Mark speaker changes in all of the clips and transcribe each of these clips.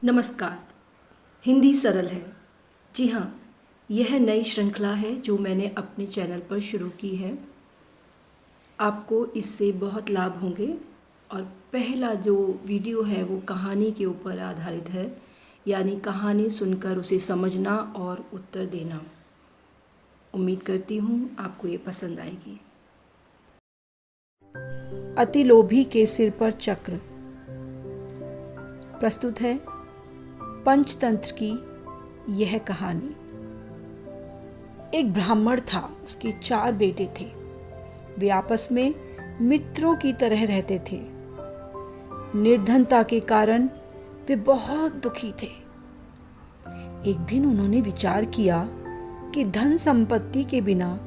Speaker 1: नमस्कार। हिंदी सरल है। जी हाँ, यह नई श्रृंखला है जो मैंने अपने चैनल पर शुरू की है। आपको इससे बहुत लाभ होंगे। और पहला जो वीडियो है वो कहानी के ऊपर आधारित है, यानी कहानी सुनकर उसे समझना और उत्तर देना। उम्मीद करती हूँ आपको ये पसंद आएगी। अति लोभी के सिर पर चक्र। प्रस्तुत है पंचतंत्र की यह कहानी। एक ब्राह्मण था, उसके 4 बेटे थे। वे आपस में मित्रों की तरह रहते थे। निर्धनता के कारण वे बहुत दुखी थे। एक दिन उन्होंने विचार किया कि धन संपत्ति के बिना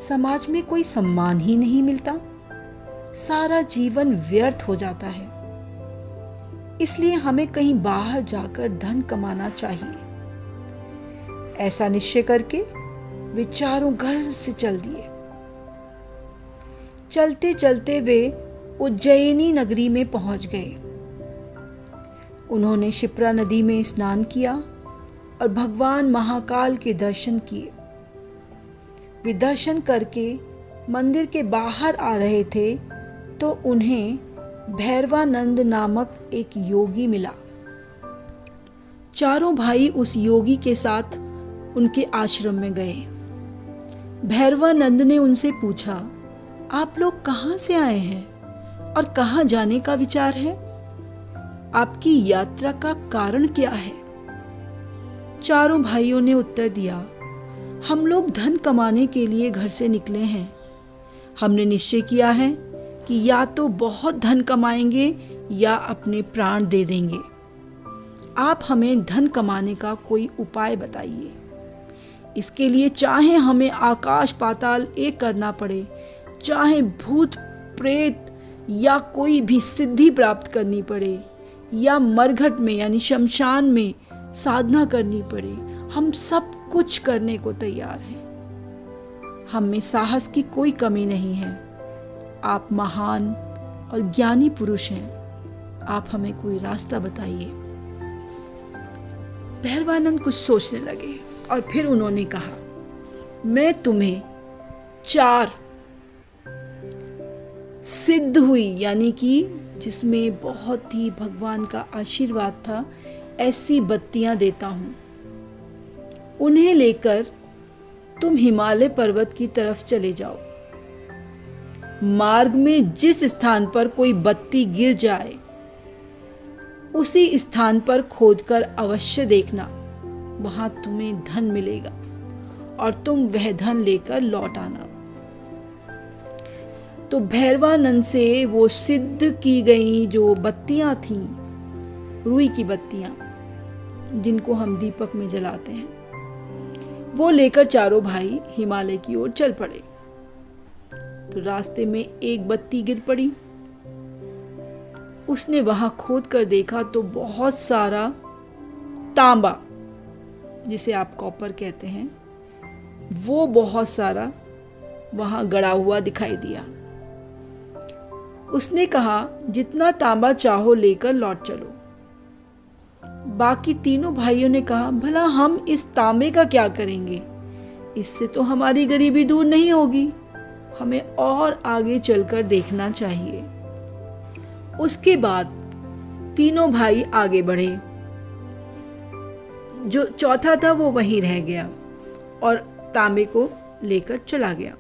Speaker 1: समाज में कोई सम्मान ही नहीं मिलता, सारा जीवन व्यर्थ हो जाता है। इसलिए हमें कहीं बाहर जाकर धन कमाना चाहिए। ऐसा निश्चय करके वे चारों घर से चल दिए। चलते चलते वे उज्जैनी नगरी में पहुंच गए। उन्होंने शिप्रा नदी में स्नान किया और भगवान महाकाल के दर्शन किए। वे दर्शन करके मंदिर के बाहर आ रहे थे तो उन्हें भैरवानंद नामक एक योगी मिला। चारों भाई उस योगी के साथ उनके आश्रम में गए। भैरवानंद ने उनसे पूछा, आप लोग कहाँ से आए हैं और कहाँ जाने का विचार है? आपकी यात्रा का कारण क्या है? चारों भाइयों ने उत्तर दिया, हम लोग धन कमाने के लिए घर से निकले हैं। हमने निश्चय किया है कि या तो बहुत धन कमाएंगे या अपने प्राण दे देंगे। आप हमें धन कमाने का कोई उपाय बताइए। इसके लिए चाहे हमें आकाश पाताल एक करना पड़े, चाहे भूत प्रेत या कोई भी सिद्धि प्राप्त करनी पड़े, या मरघट में यानी शमशान में साधना करनी पड़े, हम सब कुछ करने को तैयार हैं। हम में साहस की कोई कमी नहीं है। आप महान और ज्ञानी पुरुष हैं। आप हमें कोई रास्ता बताइए। भैरवानंद कुछ सोचने लगे और फिर उन्होंने कहा, मैं तुम्हें 4 सिद्ध हुई यानी कि जिसमें बहुत ही भगवान का आशीर्वाद था, ऐसी बत्तियां देता हूं। उन्हें लेकर तुम हिमालय पर्वत की तरफ चले जाओ। मार्ग में जिस स्थान पर कोई बत्ती गिर जाए उसी स्थान पर खोदकर अवश्य देखना, वहां तुम्हें धन मिलेगा और तुम वह धन लेकर लौट आना। तो भैरवानंद से वो सिद्ध की गई जो बत्तियां थीं, रुई की बत्तियां जिनको हम दीपक में जलाते हैं, वो लेकर चारों भाई हिमालय की ओर चल पड़े। तो रास्ते में एक बत्ती गिर पड़ी। उसने वहां खोद कर देखा तो बहुत सारा तांबा, जिसे आप कॉपर कहते हैं, वो बहुत सारा वहां गड़ा हुआ दिखाई दिया। उसने कहा, जितना तांबा चाहो लेकर लौट चलो। बाकी तीनों भाइयों ने कहा, भला हम इस तांबे का क्या करेंगे? इससे तो हमारी गरीबी दूर नहीं होगी, हमें और आगे चलकर देखना चाहिए। उसके बाद तीनों भाई आगे बढ़े। जो चौथा था वो वहीं रह गया और तांबे को लेकर चला गया।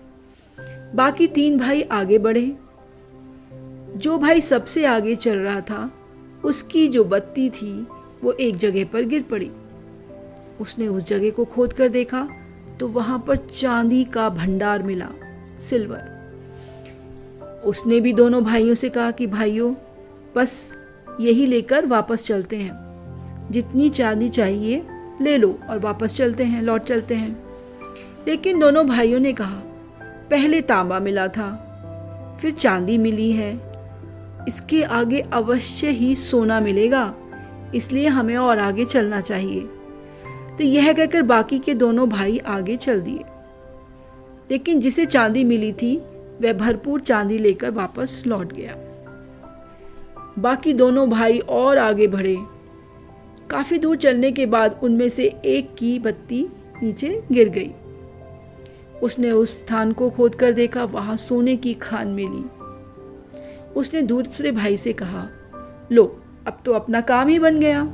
Speaker 1: बाकी 3 भाई आगे बढ़े। जो भाई सबसे आगे चल रहा था, उसकी जो बत्ती थी वो एक जगह पर गिर पड़ी। उसने उस जगह को खोद कर देखा तो वहां पर चांदी का भंडार मिला, सिल्वर। उसने भी दोनों भाइयों से कहा कि भाइयों, बस यही लेकर वापस चलते हैं। जितनी चांदी चाहिए ले लो और वापस चलते हैं, लौट चलते हैं। लेकिन दोनों भाइयों ने कहा, पहले तांबा मिला था, फिर चांदी मिली है, इसके आगे अवश्य ही सोना मिलेगा, इसलिए हमें और आगे चलना चाहिए। तो यह कहकर बाकी के दोनों भाई आगे चल दिए। लेकिन जिसे चांदी मिली थी वह भरपूर चांदी लेकर वापस लौट गया। बाकी दोनों भाई और आगे बढ़े। काफ़ी दूर चलने के बाद उनमें से एक की बत्ती नीचे गिर गई। उसने उस स्थान को खोद कर देखा, वहां सोने की खान मिली। उसने दूसरे भाई से कहा, लो अब तो अपना काम ही बन गया,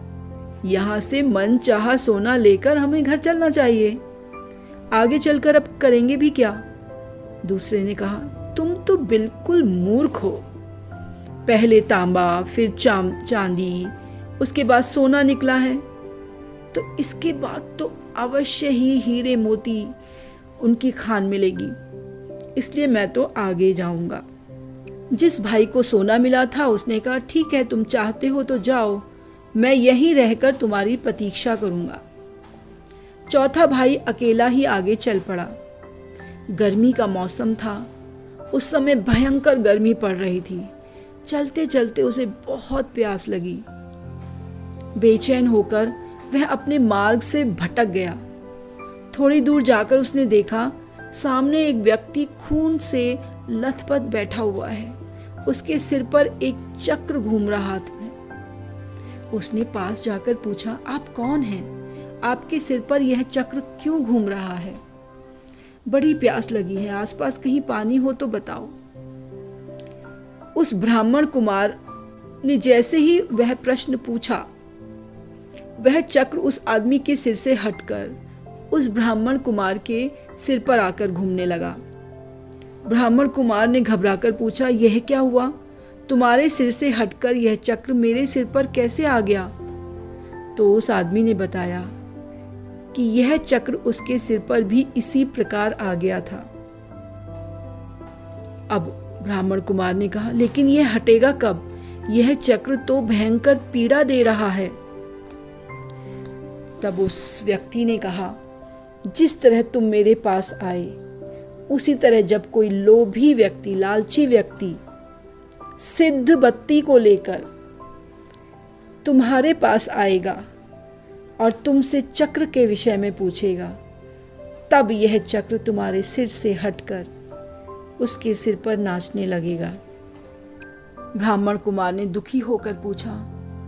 Speaker 1: यहाँ से मन चाहा सोना लेकर हमें घर चलना चाहिए, आगे चलकर अब करेंगे भी क्या। दूसरे ने कहा, तुम तो बिल्कुल मूर्ख हो, पहले तांबा फिर चांदी उसके बाद सोना निकला है, तो इसके बाद तो अवश्य ही हीरे मोती उनकी खान मिलेगी, इसलिए मैं तो आगे जाऊंगा। जिस भाई को सोना मिला था उसने कहा, ठीक है तुम चाहते हो तो जाओ, मैं यहीं रहकर तुम्हारी प्रतीक्षा करूंगा। चौथा भाई अकेला ही आगे चल पड़ा। गर्मी का मौसम था, उस समय भयंकर गर्मी पड़ रही थी। चलते चलते उसे बहुत प्यास लगी। बेचैन होकर वह अपने मार्ग से भटक गया। थोड़ी दूर जाकर उसने देखा, सामने एक व्यक्ति खून से लथपथ बैठा हुआ है, उसके सिर पर एक चक्र घूम रहा था। उसने पास जाकर पूछा, आप कौन हैं? आपके सिर पर यह चक्र क्यों घूम रहा है? बड़ी प्यास लगी है, आसपास कहीं पानी हो तो बताओ। उस ब्राह्मण कुमार ने जैसे ही वह प्रश्न पूछा, वह चक्र उस आदमी के सिर से हटकर उस ब्राह्मण कुमार के सिर पर आकर घूमने लगा। ब्राह्मण कुमार ने घबराकर पूछा, यह क्या हुआ? तुम्हारे सिर से हटकर यह चक्र मेरे सिर पर कैसे आ गया? तो उस आदमी ने बताया कि यह चक्र उसके सिर पर भी इसी प्रकार आ गया था। अब ब्राह्मण कुमार ने कहा, लेकिन यह हटेगा कब? यह चक्र तो भयंकर पीड़ा दे रहा है। तब उस व्यक्ति ने कहा, जिस तरह तुम मेरे पास आए, उसी तरह जब कोई लोभी व्यक्ति, लालची व्यक्ति सिद्ध बत्ती को लेकर तुम्हारे पास आएगा और तुमसे चक्र के विषय में पूछेगा, तब यह चक्र तुम्हारे सिर से हटकर उसके सिर पर नाचने लगेगा। ब्राह्मण कुमार ने दुखी होकर पूछा,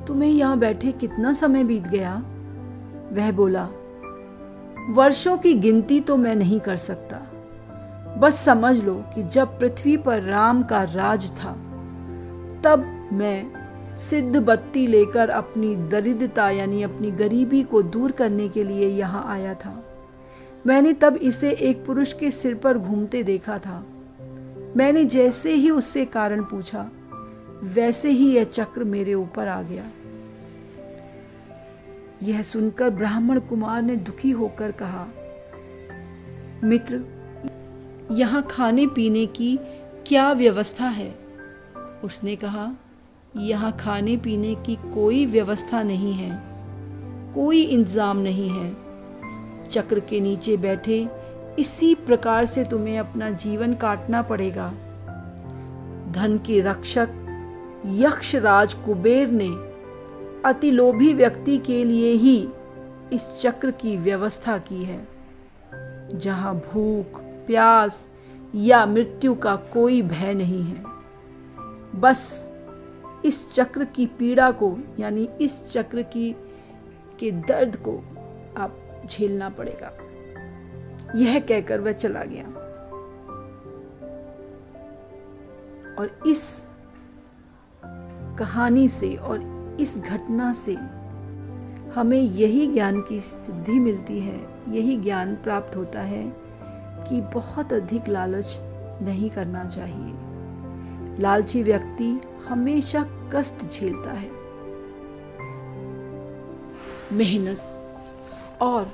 Speaker 1: तुम्हें यहाँ बैठे कितना समय बीत गया? वह बोला, वर्षों की गिनती तो मैं नहीं कर सकता, बस समझ लो कि जब पृथ्वी पर राम का राज था, तब मैं सिद्ध बत्ती लेकर अपनी दरिद्रता यानी अपनी गरीबी को दूर करने के लिए यहाँ आया था। मैंने तब इसे एक पुरुष के सिर पर घूमते देखा था। मैंने जैसे ही उससे कारण पूछा, वैसे ही यह चक्र मेरे ऊपर आ गया। यह सुनकर ब्राह्मण कुमार ने दुखी होकर कहा, मित्र, यहाँ खाने पीने की क्या व्यवस्था है? उसने कहा, यहाँ खाने पीने की कोई व्यवस्था नहीं है, कोई इंतजाम नहीं है। चक्र के नीचे बैठे इसी प्रकार से तुम्हें अपना जीवन काटना पड़ेगा। धन के रक्षक यक्षराज कुबेर ने अति लोभी व्यक्ति के लिए ही इस चक्र की व्यवस्था की है, जहाँ भूख, प्यास या मृत्यु का कोई भय नहीं है। बस इस चक्र की पीड़ा को यानी इस चक्र के दर्द को आप झेलना पड़ेगा। यह कहकर वह चला गया। और इस कहानी से और इस घटना से हमें यही ज्ञान की सिद्धि मिलती है, यही ज्ञान प्राप्त होता है कि बहुत अधिक लालच नहीं करना चाहिए। लालची व्यक्ति हमेशा कष्ट झेलता है। मेहनत और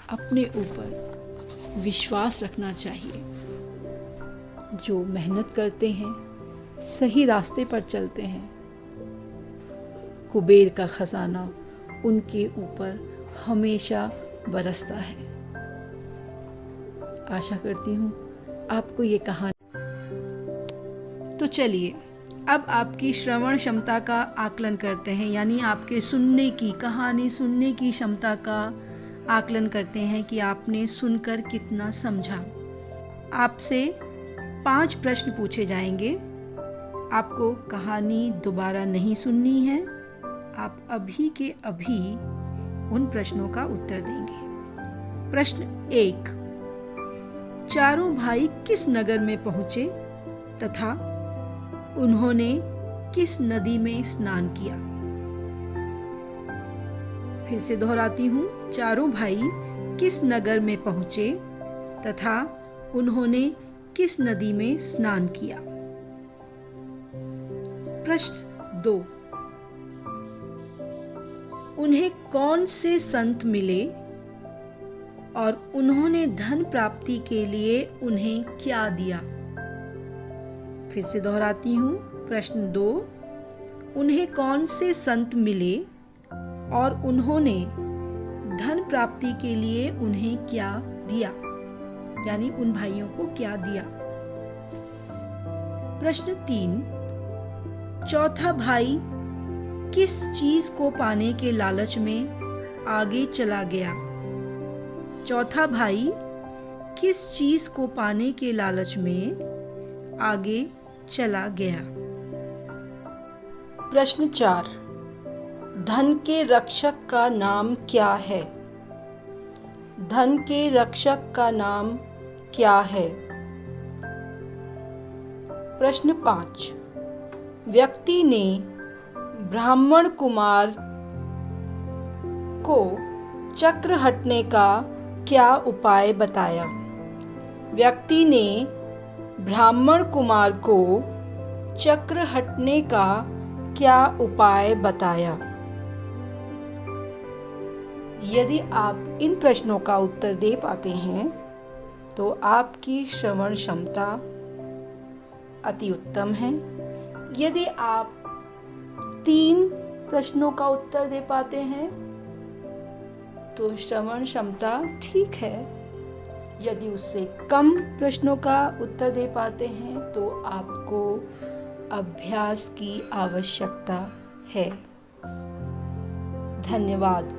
Speaker 1: अपने ऊपर विश्वास रखना चाहिए। जो मेहनत करते हैं, सही रास्ते पर चलते हैं, कुबेर का खजाना उनके ऊपर हमेशा बरसता है। आशा करती हूँ आपको ये कहानी। तो चलिए अब आपकी श्रवण क्षमता का आकलन करते हैं, यानी आपके सुनने की, कहानी सुनने की क्षमता का आकलन करते हैं कि आपने सुनकर कितना समझा। आपसे 5 प्रश्न पूछे जाएंगे। आपको कहानी दोबारा नहीं सुननी है, आप अभी के अभी उन प्रश्नों का उत्तर देंगे। प्रश्न 1, चारों भाई किस नगर में पहुंचे तथा उन्होंने किस नदी में स्नान किया? फिर से दोहराती हूँ, चारों भाई किस नगर में पहुंचे तथा उन्होंने किस नदी में स्नान किया? प्रश्न 2, उन्हें कौन से संत मिले और उन्होंने धन प्राप्ति के लिए उन्हें क्या दिया? फिर से दोहराती हूँ, प्रश्न 2, उन्हें कौन से संत मिले और उन्होंने धन प्राप्ति के लिए उन्हें क्या दिया, यानी उन भाइयों को क्या दिया? प्रश्न 3, चौथा भाई किस चीज को पाने के लालच में आगे चला गया? चौथा भाई किस चीज को पाने के लालच में आगे चला गया? प्रश्न 4, धन के रक्षक का नाम क्या है? धन के रक्षक का नाम क्या है? प्रश्न 5, व्यक्ति ने ब्राह्मण कुमार को चक्र हटने का क्या उपाय बताया? व्यक्ति ने ब्राह्मण कुमार को चक्र हटने का क्या उपाय बताया? यदि आप इन प्रश्नों का उत्तर दे पाते हैं तो आपकी श्रवण क्षमता अति उत्तम है। यदि आप 3 प्रश्नों का उत्तर दे पाते हैं तो श्रवण क्षमता ठीक है। यदि उससे कम प्रश्नों का उत्तर दे पाते हैं तो आपको अभ्यास की आवश्यकता है। धन्यवाद।